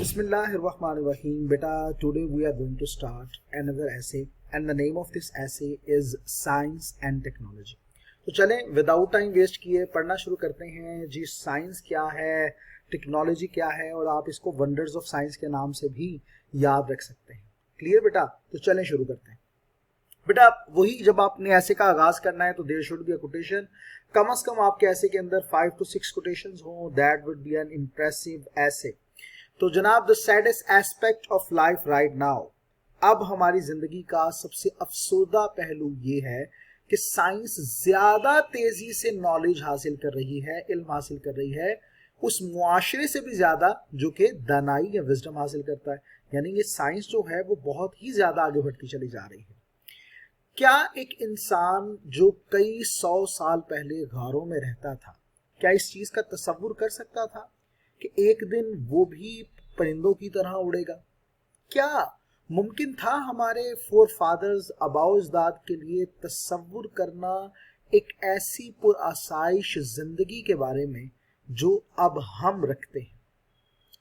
Bismillahirrahmanirrahim. Beta, today we are going to start another essay and the name of this essay is Science and Technology. तो चलें without time waste किए पढ़ना शुरू करते हैं जी। Science क्या है, टेक्नोलॉजी क्या है, और आप इसको वंडर्स ऑफ साइंस के नाम से भी याद रख सकते हैं। क्लियर बेटा? तो चलें शुरू करते हैं। बेटा वही, जब आपने ऐसे का आगाज करना है तो there should be a quotation. कम से कम आपके ऐसे के अंदर 5 to 6 कोटेशंस हो, that would be an impressive essay. तो जनाब, the saddest aspect of life right now, अब हमारी जिंदगी का सबसे अफसोदा पहलू ये है कि साइंस ज्यादा तेजी से नॉलेज हासिल कर रही है, इल्म हासिल कर रही है उस मुआशरे से भी ज्यादा जो कि दानाई या विजडम हासिल करता है। यानी ये साइंस जो है वो बहुत ही ज्यादा आगे बढ़ती चली जा रही है। क्या एक इंसान जो कई 100 साल पहले गारों में रहता था, क्या इस चीज का तसव्वुर कर सकता था कि एक दिन वो भी परिंदों की तरह उड़ेगा? क्या मुमकिन था हमारे फोर फादर्स आबाउजदाद के लिए तसव्वुर करना एक ऐसी पुरआसाइश जिंदगी के बारे में जो अब हम रखते हैं?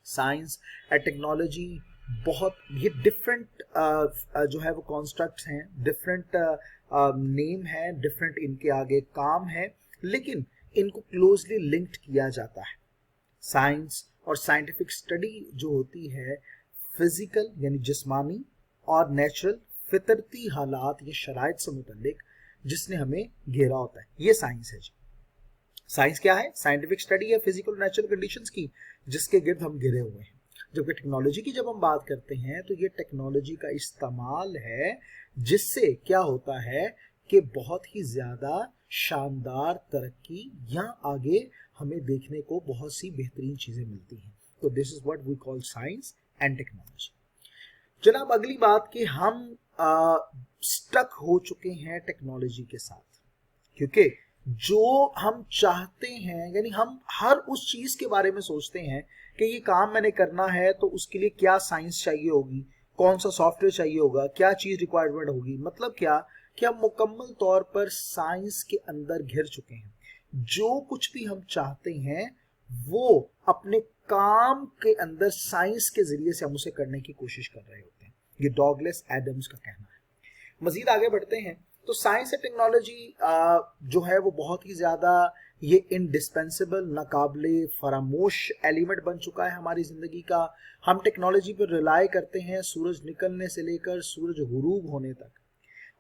साइंस एंड टेक्नोलॉजी बहुत ये डिफरेंट जो है वो कॉन्स्ट्रक्ट्स हैं, डिफरेंट नेम है, डिफरेंट इनके आगे काम है, लेकिन इनको क्लोजली लिंक्ड किया जाता है। साइंस और साइंटिफिक स्टडी जो होती है फिजिकल यानी जिस्मानी और नेचुरल फितरती हालात या शराइत से मुतल्लिक जिसने हमें घेरा होता है, ये साइंस है जी। साइंस क्या है? साइंटिफिक स्टडी है फिजिकल नेचुरल कंडीशंस की जिसके गिर्द हम घिरे हुए हैं। जबकि टेक्नोलॉजी की जब हम बात करते हैं तो ये टेक्नोलॉजी का इस्तेमाल है जिससे क्या होता है कि बहुत ही ज्यादा शानदार तरक्की या आगे हमें देखने को बहुत सी बेहतरीन चीजें मिलती हैं। तो this is what we call science and technology. जनाब अगली बात कि हम स्टक हो चुके हैं टेक्नोलॉजी के साथ, क्योंकि जो हम चाहते हैं यानी हम हर उस चीज के बारे में सोचते हैं कि ये काम मैंने करना है तो उसके लिए क्या साइंस चाहिए होगी, कौन सा सॉफ्टवेयर चाहिए होगा, क्या चीज रिक्वायरमेंट होगी। मतलब क्या कि हम मुकम्मल तौर पर साइंस के अंदर घिर चुके हैं। जो कुछ भी हम चाहते हैं वो अपने काम के अंदर साइंस के जरिए से हम उसे करने की कोशिश कर रहे होते हैं। ये डॉगलेस एडम्स का कहना है। मजीद आगे बढ़ते हैं तो साइंस एंड टेक्नोलॉजी जो है वो बहुत ही ज्यादा ये इंडिस्पेंसिबल, नाकाबिले फरामोश एलिमेंट बन चुका है हमारी जिंदगी का। हम टेक्नोलॉजी पर रिलाय करते हैं सूरज निकलने से लेकर सूरज गुरूब होने तक,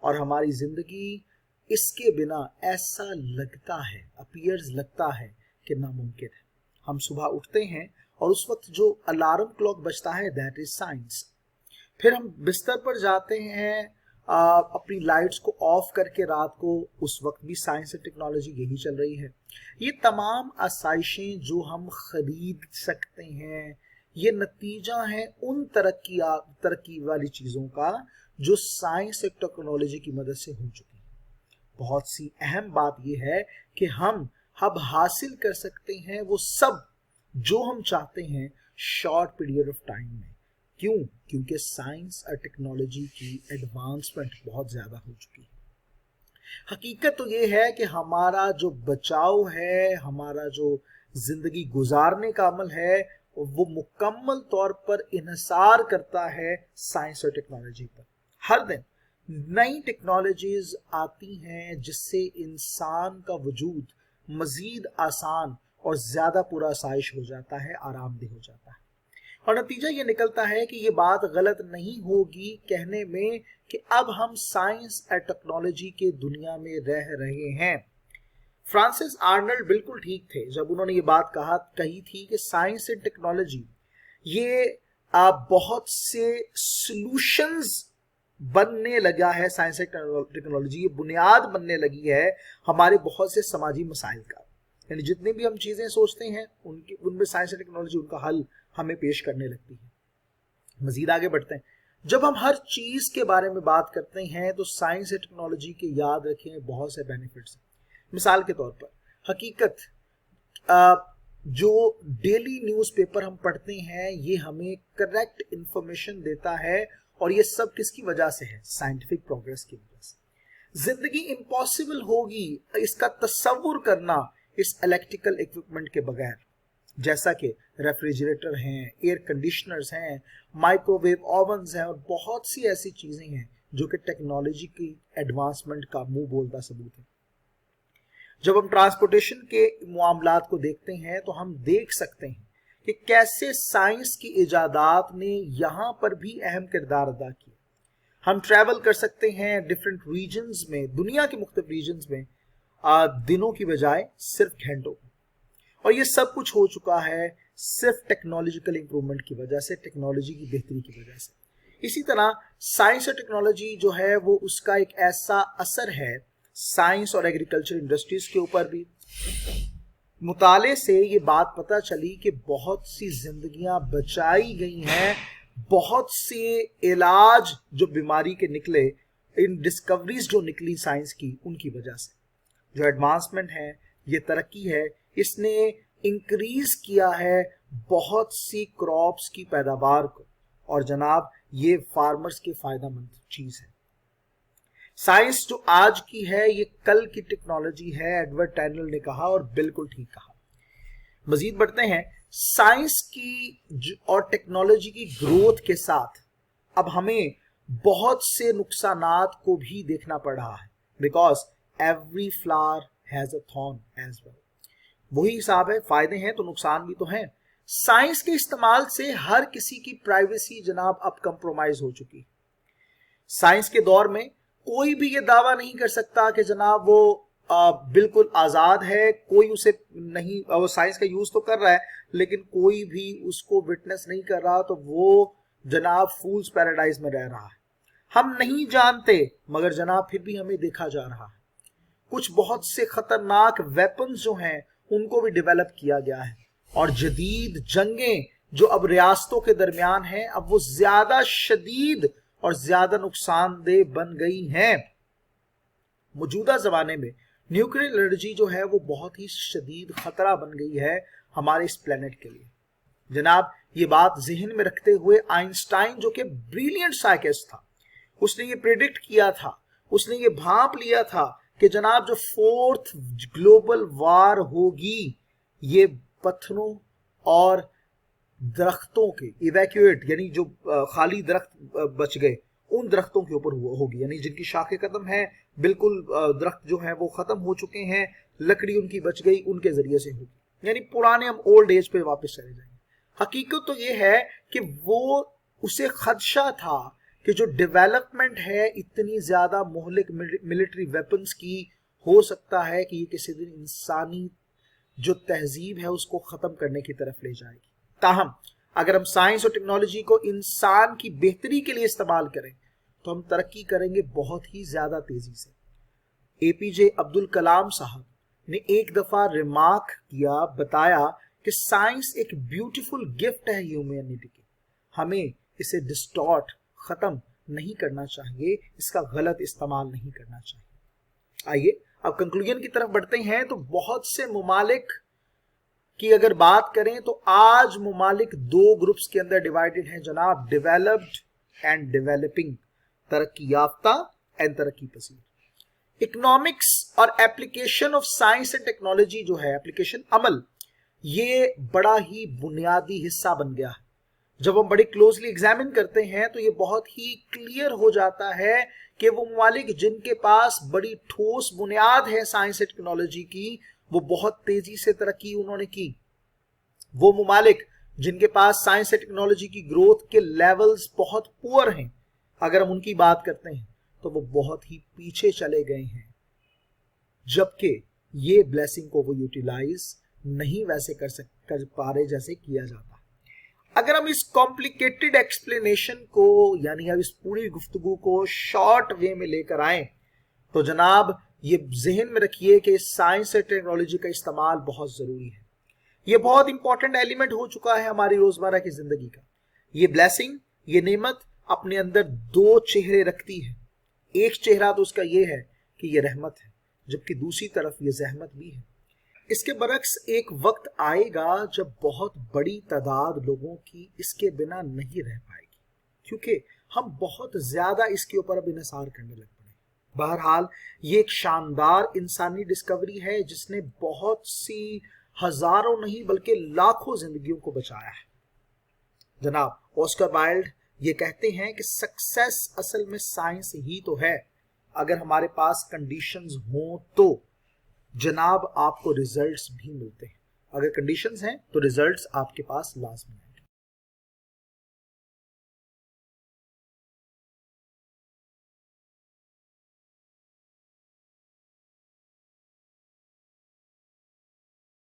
और हमारी जिंदगी इसके बिना ऐसा लगता है, अपीयर्स लगता है कि नामुमकिन है। हम सुबह उठते हैं और उस वक्त जो अलार्म क्लॉक बजता है दैट इज साइंस। फिर हम बिस्तर पर जाते हैं अपनी लाइट्स को ऑफ करके रात को, उस वक्त भी साइंस और टेक्नोलॉजी यही चल रही है। ये तमाम आसाइशें जो हम खरीद सकते हैं ये नतीजा है उन तरक्की वाली चीजों का जो साइंस और टेक्नोलॉजी की मदद से हो चुकी है। बहुत सी अहम बात यह है कि हम अब हासिल कर सकते हैं वो सब जो हम चाहते हैं शॉर्ट पीरियड ऑफ टाइम में। क्यों? क्योंकि साइंस और टेक्नोलॉजी की एडवांसमेंट बहुत ज्यादा हो चुकी है। हकीकत तो ये है कि हमारा जो बचाव है, हमारा जो जिंदगी गुजारने का अमल है वो मुकम्मल तौर पर इन्हिसार करता है साइंस और टेक्नोलॉजी पर। हर दिन नई टेक्नोलॉजीज आती हैं जिससे इंसान का वजूद मजीद आसान और ज्यादा पुरआसाइश हो जाता है, आरामदेह हो जाता है। और नतीजा ये निकलता है कि ये बात गलत नहीं होगी कहने में कि अब हम साइंस और टेक्नोलॉजी के दुनिया में रह रहे हैं। फ्रांसिस आर्नल्ड बिल्कुल ठीक थे जब उन्होंने ये बात कही थी कि साइंस एंड टेक्नोलॉजी ये बहुत से सॉल्यूशंस बनने लगा है। साइंस एंड टेक्नोलॉजी ये बुनियाद बनने लगी है हमारे बहुत से समाजी मसाइल का। यानी जितनी भी हम चीजें सोचते हैं उनमें साइंस एंड टेक्नोलॉजी उनका हल हमें पेश करने लगती है। मजीद आगे बढ़ते हैं। जब हम हर चीज के बारे में बात करते हैं तो साइंस एंड टेक्नोलॉजी के याद रखें बहुत से बेनिफिट्स हैं। मिसाल के तौर पर हकीकत जो डेली न्यूज़पेपर हम पढ़ते हैं ये हमें करेक्ट इंफॉर्मेशन देता है, और ये सब किसकी वजह से है? साइंटिफिक प्रोग्रेस की वजह से। जिंदगी इम्पॉसिबल होगी इसका तस्वुर करना इस इलेक्ट्रिकल इक्विपमेंट के बगैर। जैसा कि रेफ्रिजरेटर हैं, एयर कंडीशनर्स हैं, माइक्रोवेव ओवन्स हैं और बहुत सी ऐसी चीजें हैं जो कि टेक्नोलॉजी की एडवांसमेंट का मुंह बोलता सबूत है। जब हम ट्रांसपोर्टेशन के मामलात को देखते हैं तो हम देख सकते हैं कि कैसे साइंस की इजादात ने यहां पर भी अहम किरदार अदा किया। हम ट्रैवल कर सकते हैं डिफरेंट रीजन्स में, दुनिया के मुख्तलिफ रीजन्स में दिनों की बजाय सिर्फ घंटों, और ये सब कुछ हो चुका है सिर्फ टेक्नोलॉजिकल इंप्रूवमेंट की वजह से, टेक्नोलॉजी की बेहतरी की वजह से। इसी तरह साइंस और टेक्नोलॉजी जो है वो उसका एक ऐसा असर है साइंस और एग्रीकल्चर इंडस्ट्रीज के ऊपर भी। मुताले से ये बात पता चली कि बहुत सी जिंदगियां बचाई गई हैं, बहुत से इलाज जो बीमारी के निकले, इन डिस्कवरीज जो निकली साइंस की, उनकी वजह से। जो एडवांसमेंट है, ये तरक्की है, इसने इंक्रीज किया है बहुत सी क्रॉप्स की पैदावार को, और जनाब ये फार्मर्स के फायदेमंद चीज है। साइंस जो आज की है ये कल की टेक्नोलॉजी है, एडवर्ड टैनल ने कहा, और बिल्कुल ठीक कहा। मजीद बढ़ते हैं। साइंस की और टेक्नोलॉजी की ग्रोथ के साथ अब हमें बहुत से नुकसानात को भी देखना पड़ रहा है, because every flower has a thorn as well. वही हिसाब है, फायदे हैं तो नुकसान भी तो हैं। साइंस के इस्तेमाल से हर किसी की प्राइवेसी जनाब अब कंप्रोमाइज हो चुकी। साइंस के दौर में कोई भी ये दावा नहीं कर सकता कि जनाब वो बिल्कुल आजाद है, कोई उसे नहीं, वो साइंस का यूज तो कर रहा है लेकिन कोई भी उसको विटनेस नहीं कर रहा, तो वो जनाब फूल्स पैराडाइज में रह रहा है। हम नहीं जानते मगर जनाब फिर भी हमें देखा जा रहा है। कुछ बहुत से खतरनाक वेपन्स जो हैं उनको भी डेवलप किया गया है, और जदीद जंगें जो अब रियासतों के दरमियान हैं, अब वो ज्यादा शदीद और ज्यादा नुकसानदेह बन गई हैं। मौजूदा जमाने में न्यूक्लियर एनर्जी जो है वो बहुत ही शदीद खतरा बन गई है हमारे इस प्लेनेट के लिए। जनाब ये बात जहन में रखते हुए आइंस्टाइन जो कि ब्रिलियंट साइंटिस्ट था, उसने ये प्रेडिक्ट किया था, उसने ये भांप लिया था कि जनाब जो 4th ग्लोबल वार होगी ये पत्थरों और दरख्तों के इवैक्यूएट, यानी जो खाली दरख्त बच गए उन दरख्तों के ऊपर होगी, यानी जिनकी शाखें खत्म हैं, बिल्कुल दरख्त जो है वो खत्म हो चुके हैं, लकड़ी उनकी बच गई, उनके जरिए से होगी, यानी पुराने हम ओल्ड एज पे वापस चले जाएंगे। हकीकत तो ये है कि वो उसे खदशा था कि जो डेवलपमेंट है इतनी ज्यादा मोहलिक मिलिट्री वेपन्स की, हो सकता है कि ये किसी दिन इंसानी जो तहजीब है उसको खत्म करने की तरफ ले जाएगी। ताहम अगर हम साइंस और टेक्नोलॉजी को इंसान की बेहतरी के लिए इस्तेमाल करें तो हम तरक्की करेंगे बहुत ही ज्यादा तेजी से। एपीजे अब्दुल कलाम साहब ने एक दफा रिमार्क किया, बताया कि साइंस एक ब्यूटीफुल गिफ्ट है ह्यूमैनिटी की, हमें इसे डिस्टॉर्ट, खत्म नहीं करना चाहिए, इसका गलत इस्तेमाल नहीं करना चाहिए। आइए अब कंक्लूजन की तरफ बढ़ते हैं। तो बहुत से मुमालिक की अगर बात करें तो आज मुमालिक 2 ग्रुप्स के अंदर डिवाइडेड हैं जनाब, डेवलप्ड एंड डेवलपिंग, तरक्की याफ्ता एंड तरक्की पसीर। इकोनॉमिक्स और application of science and technology जो है, एप्लीकेशन अमल, ये बड़ा ही बुनियादी हिस्सा बन गया है। जब हम बड़ी क्लोजली एग्जामिन करते हैं तो ये बहुत ही क्लियर हो जाता है कि वो मुमालिक जिनके पास बड़ी ठोस बुनियाद है साइंस एंड टेक्नोलॉजी की, वो बहुत तेजी से तरक्की उन्होंने की। वो मुमालिक जिनके पास साइंस एंड टेक्नोलॉजी की ग्रोथ के लेवल्स बहुत पुअर हैं, अगर हम उनकी बात करते हैं तो वो बहुत ही पीछे चले गए हैं, जबकि ये ब्लेसिंग को वो यूटिलाइज नहीं वैसे कर पा रहे जैसे किया जाता। अगर हम इस कॉम्प्लिकेटेड एक्सप्लेनेशन को, यानी अब इस पूरी गुफ्तगू को शॉर्ट वे में लेकर आए तो जनाब ये जहन में रखिए कि साइंस और टेक्नोलॉजी का इस्तेमाल बहुत जरूरी है। ये बहुत इंपॉर्टेंट एलिमेंट हो चुका है हमारी रोजमर्रा की जिंदगी का। ये ब्लेसिंग, ये नेमत अपने अंदर 2 चेहरे रखती है। एक चेहरा तो उसका ये है कि ये रहमत है, जबकि दूसरी तरफ ये जहमत भी है। इसके बरक्स एक वक्त आएगा जब बहुत बड़ी तादाद लोगों की इसके बिना नहीं रह पाएगी, क्योंकि हम बहुत ज्यादा इसके ऊपर अब इन्हिसार करने लग पड़े। बहरहाल ये एक शानदार इंसानी डिस्कवरी है जिसने बहुत सी हजारों नहीं बल्कि लाखों जिंदगियों को बचाया है। जनाब ऑस्कर वाइल्ड ये कहते हैं कि सक्सेस असल में साइंस ही तो है। अगर हमारे पास कंडीशंस हों तो जनाब आपको रिजल्ट्स भी मिलते हैं। अगर कंडीशंस हैं तो रिजल्ट्स आपके पास लाजमी है।